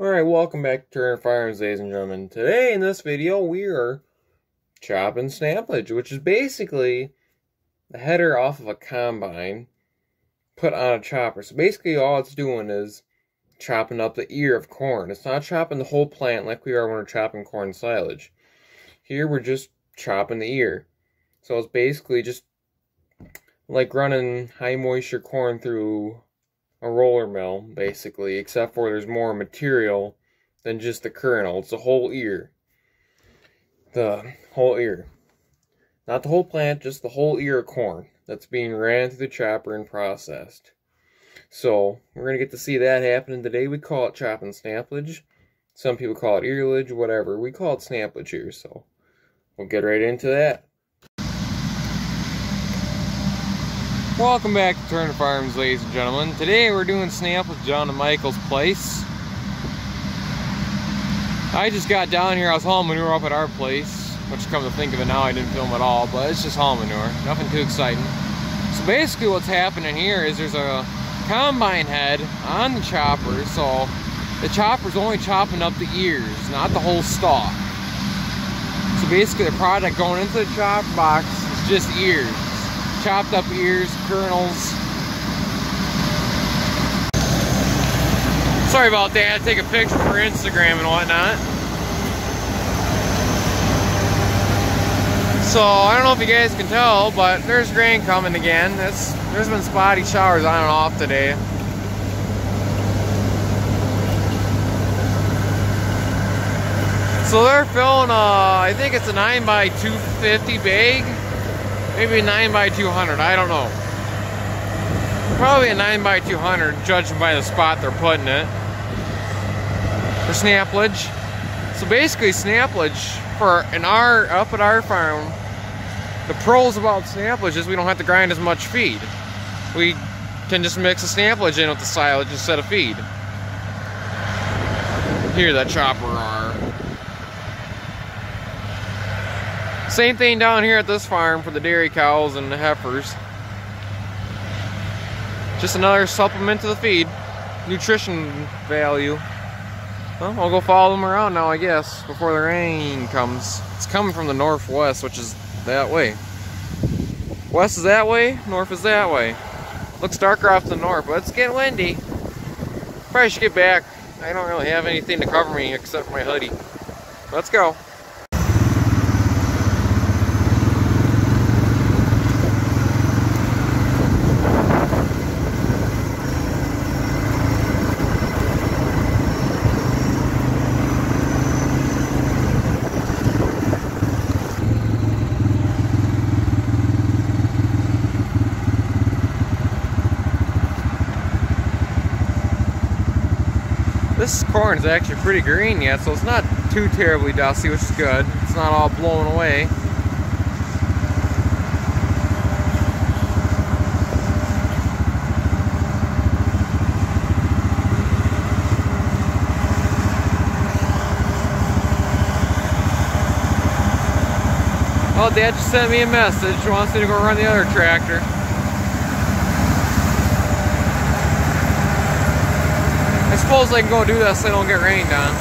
Alright, welcome back to Turner Farms, ladies and gentlemen. Today in this video we are chopping snaplige, which is basically the header off of a combine put on a chopper. So basically all it's doing is chopping up the ear of corn. It's not chopping the whole plant like we are when we're chopping corn silage. Here we're just chopping the ear. So it's basically just like running high moisture corn through a roller mill, basically, except for there's more material than just the kernel. It's the whole ear. The whole ear. Not the whole plant, just the whole ear of corn that's being ran through the chopper and processed. So, we're going to get to see that happening today. We call it chopping snaplige. Some people call it earlage, whatever. We call it snaplige here, so we'll get right into that. Welcome back to Turner Farms, ladies and gentlemen. Today we're doing snaplige down at Michael's place. I just got down here, I was hauling manure up at our place, which come to think of it now, I didn't film at all, but it's just hauling manure, nothing too exciting. So basically what's happening here is there's a combine head on the chopper, so the chopper's only chopping up the ears, not the whole stalk. So basically the product going into the chop box is just ears. Chopped up ears, kernels. Sorry about that, I had to take a picture for Instagram and whatnot. So, I don't know if you guys can tell, but there's rain coming again. There's been spotty showers on and off today. So they're filling I think it's a 9x250 bag. Maybe a 9x200, I don't know. Probably a 9x200, judging by the spot they're putting it. For snaplige. So basically snaplige, up at our farm, the pros about snaplige is we don't have to grind as much feed. We can just mix the snaplige in with the silage instead of feed. Hear that chopper roar. Same thing down here at this farm for the dairy cows and the heifers. Just another supplement to the feed. Nutrition value. Well, I'll go follow them around now, I guess, before the rain comes. It's coming from the northwest, which is that way. West is that way, north is that way. Looks darker off to the north, but it's getting windy. Probably should get back. I don't really have anything to cover me except for my hoodie. Let's go. This corn is actually pretty green yet, so it's not too terribly dusty, which is good. It's not all blown away. Oh, Dad just sent me a message. He wants me to go run the other tractor. I suppose I can go do this so I don't get rained on.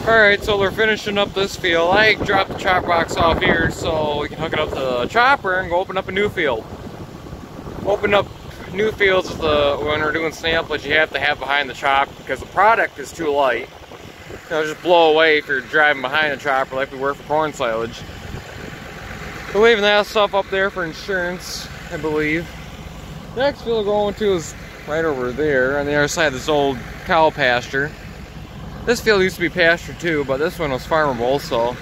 Alright, so they're finishing up this field. I dropped the chop box off here so we can hook it up to the chopper and go open up a new field. Open up new fields when we're doing snaplige, you have to have behind the chopper because the product is too light. It'll just blow away if you're driving behind the chopper like we were for corn silage. We're leaving that stuff up there for insurance, I believe. The next field we're going to is right over there on the other side of this old cow pasture. This field used to be pasture too, but this one was farmable, so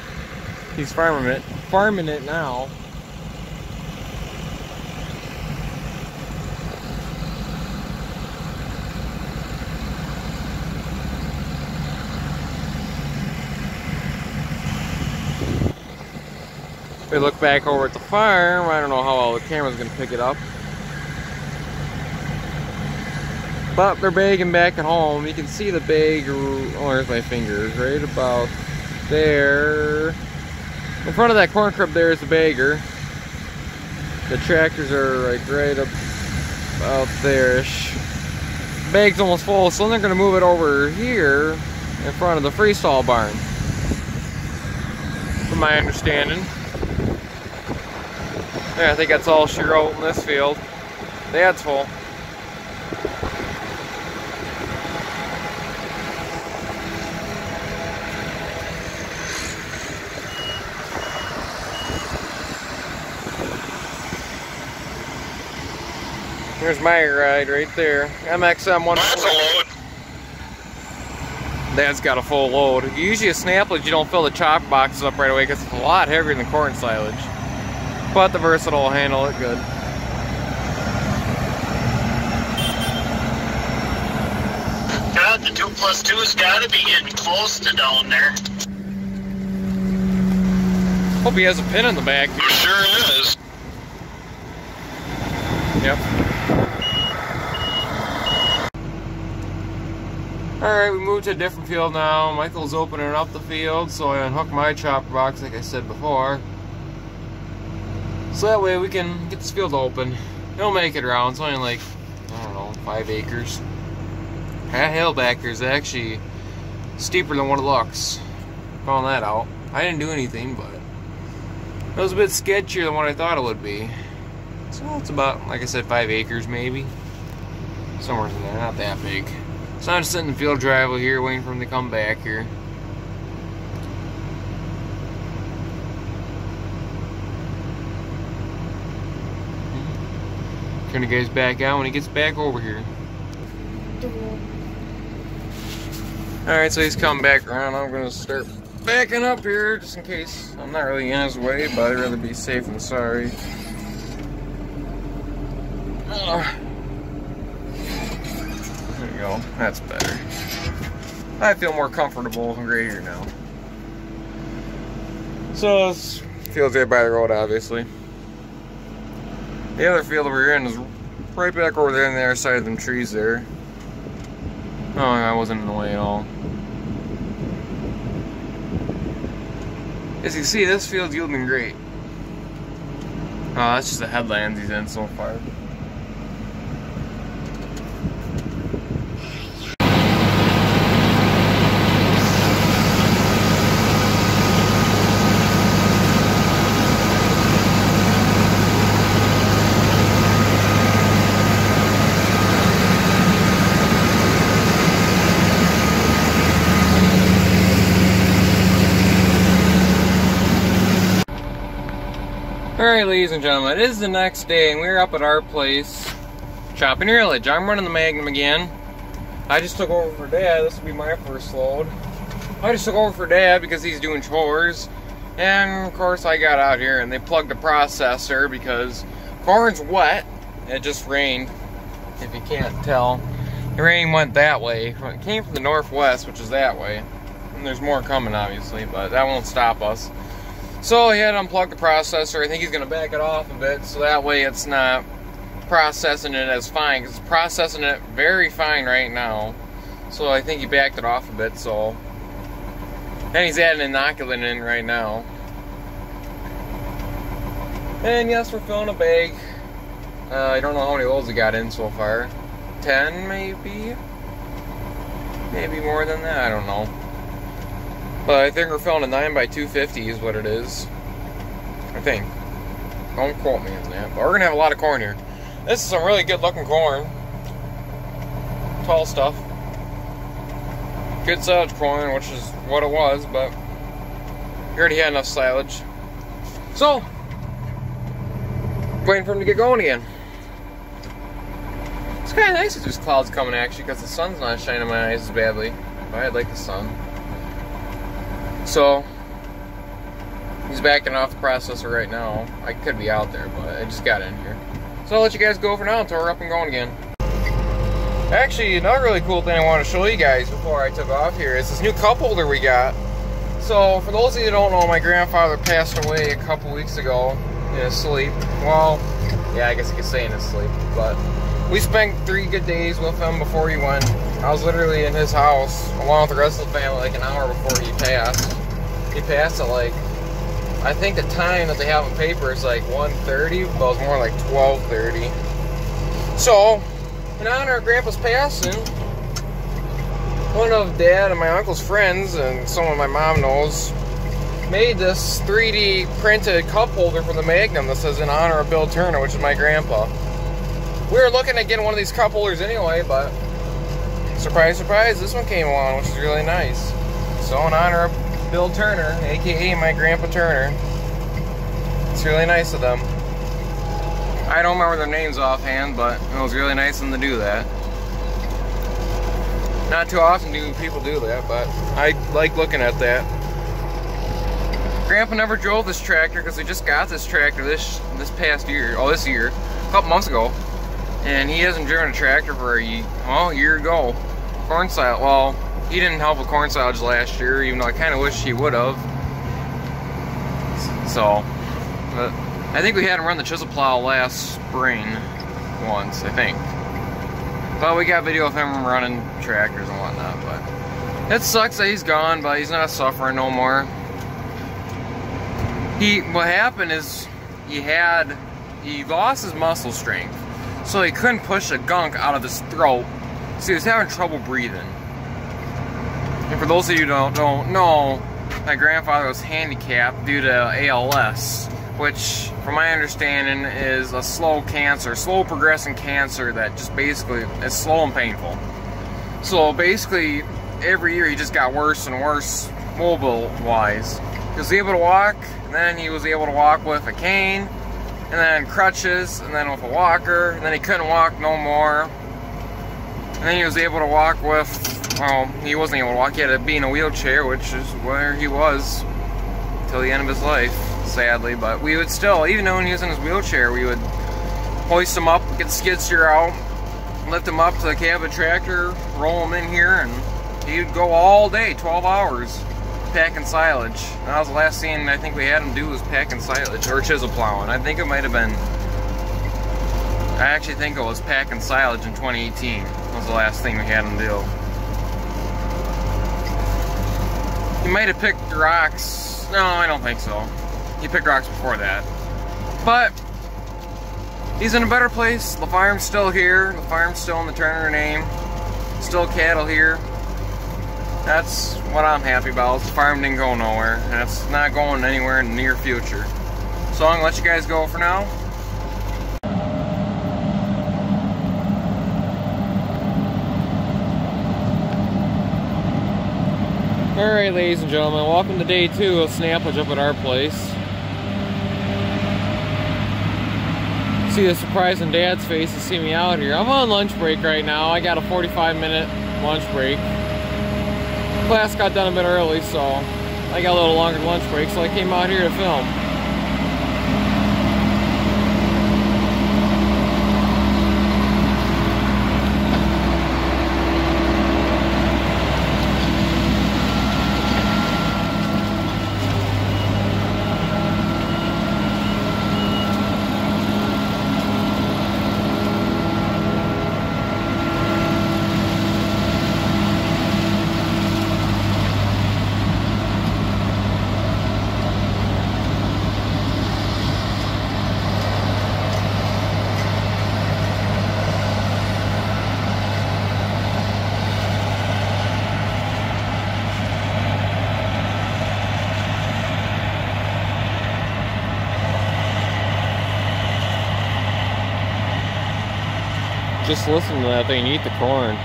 he's farming it now. If we look back over at the farm, I don't know how well the camera's going to pick it up. But they're bagging back at home. You can see the bag, oh, there's my fingers, right about there. In front of that corn crib there is the bagger. The tractors are like right up about there-ish. Bag's almost full, so then they're going to move it over here in front of the freestall barn, from my understanding. Yeah, I think that's all she wrote in this field. That's full. There's my ride right there. MXM 140. That's got a full load. Usually a snaplige, you don't fill the chopper boxes up right away because it's a lot heavier than corn silage. But the Versatile will handle it good. God, the 2+2's got to be getting close to down there. Hope he has a pin in the back. It sure is. Yep. Alright, we moved to a different field now. Michael's opening up the field, so I unhooked my chopper box like I said before. So that way we can get this field open. It'll make it around. It's only like, I don't know, 5 acres. That hill back there is actually steeper than what it looks. Found that out. I didn't do anything, but it was a bit sketchier than what I thought it would be. So it's about, like I said, 5 acres maybe. Somewhere in there, not that big. So I'm just sitting in the field driveway here, waiting for him to come back here. Turn the guys back out when he gets back over here. Alright, so he's coming back around. I'm going to start backing up here just in case. I'm not really in his way, but I'd rather be safe than sorry. There you go. That's better. I feel more comfortable and right here now. So this field's right by the road, obviously. The other field we're in is right back over there on the other side of them trees there. Oh, I wasn't in the way at all. As you see, this field's yielding great. Oh, that's just the headlands he's in so far. Alright, ladies and gentlemen, it is the next day and we're up at our place chopping earlage. I'm running the Magnum again. I just took over for Dad. This will be my first load. I just took over for Dad because he's doing chores. And of course I got out here and they plugged the processor because corn's wet. It just rained, if you can't tell. The rain went that way. It came from the northwest, which is that way. And there's more coming obviously, but that won't stop us. So he had to unplug the processor. I think he's going to back it off a bit so that way it's not processing it as fine, because it's processing it very fine right now. So I think he backed it off a bit. So, and he's adding inoculant in right now. And yes, we're filling a bag. I don't know how many loads we got in so far. 10 maybe? Maybe more than that, I don't know. But I think we're filling a 9x250 is what it is. I think. Don't quote me on that. But we're going to have a lot of corn here. This is some really good looking corn. Tall stuff. Good silage corn, which is what it was, but we already had enough silage. So, waiting for him to get going again. It's kind of nice with these clouds coming actually, because the sun's not shining in my eyes as badly. But I like the sun. So, he's backing off the processor right now. I could be out there, but I just got in here. So I'll let you guys go for now until we're up and going again. Actually, another really cool thing I want to show you guys before I took off here is this new cup holder we got. So, for those of you who don't know, my grandfather passed away a couple weeks ago in his sleep. Well, yeah, I guess you could say in his sleep, but we spent 3 good days with him before he went. I was literally in his house along with the rest of the family like an hour before he passed. He passed at like, I think the time that they have on paper is like 1:30, but it was more like 12:30. So, in honor of Grandpa's passing, one of Dad and my uncle's friends, and someone my mom knows, made this 3D printed cup holder for the Magnum that says in honor of Bill Turner, which is my grandpa. We were looking at getting one of these cup holders anyway, but surprise, surprise, this one came along, which is really nice. So in honor of Bill Turner, aka my Grandpa Turner, it's really nice of them. I don't remember their names offhand, but it was really nice of them to do that. Not too often do people do that, but I like looking at that. Grandpa never drove this tractor because we just got this tractor this past year, this year, a couple months ago. And he hasn't driven a tractor for a year ago. Corn silage, well, he didn't help with corn silage last year, even though I kind of wish he would have. So, but I think we had him run the chisel plow last spring once, I think. But we got video of him running tractors and whatnot, but it sucks that he's gone, but he's not suffering no more. What happened is he lost his muscle strength, so he couldn't push the gunk out of his throat, so he was having trouble breathing. And for those of you who don't know, my grandfather was handicapped due to ALS, which, from my understanding, is a slow progressing cancer that just basically is slow and painful. So basically, every year he just got worse and worse mobile-wise. He was able to walk, and then he was able to walk with a cane, and then crutches, and then with a walker, and then he couldn't walk no more. And then he was able to walk with, well, he wasn't able to walk, he had to be in a wheelchair, which is where he was till the end of his life, sadly. But we would still, even though he was in his wheelchair, we would hoist him up, get the skid steer out, lift him up to the cab of the tractor, roll him in here, and he'd go all day, 12 hours, packing silage. And that was the last thing I think we had him do, was packing silage, or chisel plowing. I think it might have been, I actually think it was packing silage in 2018, was the last thing we had him do. He might have picked rocks. No, I don't think so. He picked rocks before that. But he's in a better place. The farm's still here. The farm's still in the Turner name. Still cattle here. That's what I'm happy about. The farm didn't go nowhere, and it's not going anywhere in the near future. So I'm gonna let you guys go for now. Alright, ladies and gentlemen, welcome to day 2 of snaplige up at our place. See the surprise in Dad's face to see me out here. I'm on lunch break right now. I got a 45-minute lunch break. Class got done a bit early, so I got a little longer lunch break, so I came out here to film. Just listen to that thing eat the corn.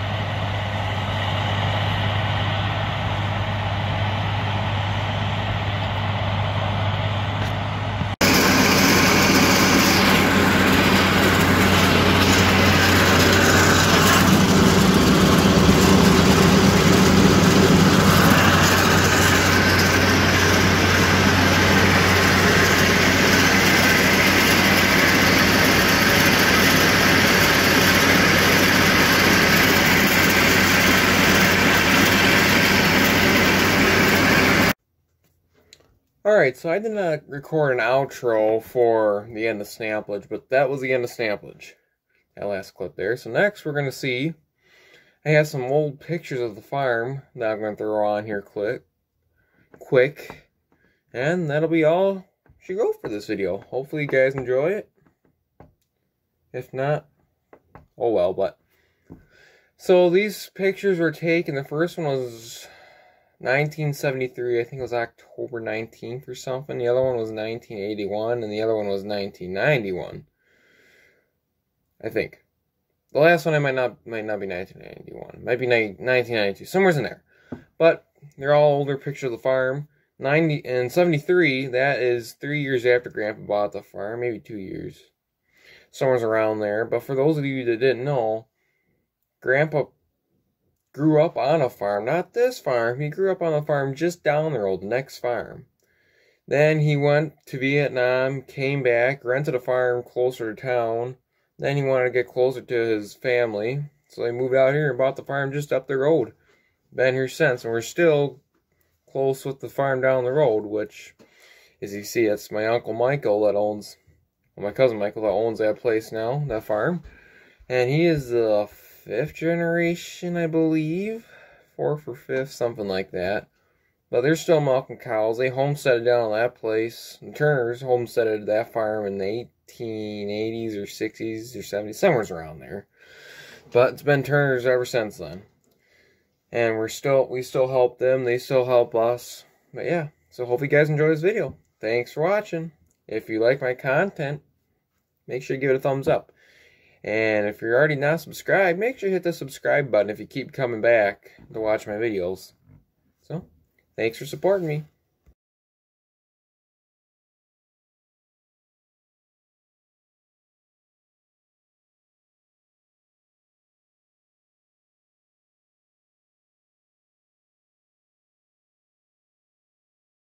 Alright, so I did not record an outro for the end of snaplige, but that was the end of snaplige. That last clip there. So next we're going to see, I have some old pictures of the farm that I'm going to throw on here quick. And that'll be all she wrote for this video. Hopefully you guys enjoy it. If not, oh well, but. So these pictures were taken, the first one was 1973, I think it was October 19th or something. The other one was 1981, and the other one was 1991. I think. The last one might not be 1991. Might be 1992. Somewhere's in there. But they're all older pictures of the farm. 90 and 73, that is 3 years after Grandpa bought the farm, maybe 2 years. Somewhere's around there. But for those of you that didn't know, Grandpa grew up on a farm, not this farm. He grew up on a farm just down the road, the next farm. Then he went to Vietnam, came back, rented a farm closer to town. Then he wanted to get closer to his family, so he moved out here and bought the farm just up the road. Been here since, and we're still close with the farm down the road, which, as you see, it's my Uncle Michael that owns, well, my cousin Michael that owns that place now, that farm. And he is the 5th generation, I believe. 4th or 5th, something like that. But they're still milking cows. They homesteaded down on that place. The Turners homesteaded that farm in the 1880s or 60s or 70s, somewhere around there. But it's been Turners ever since then. And we still help them. They still help us. But yeah, so hope you guys enjoy this video. Thanks for watching. If you like my content, make sure you give it a thumbs up. And if you're already not subscribed, make sure you hit the subscribe button if you keep coming back to watch my videos. So, thanks for supporting me.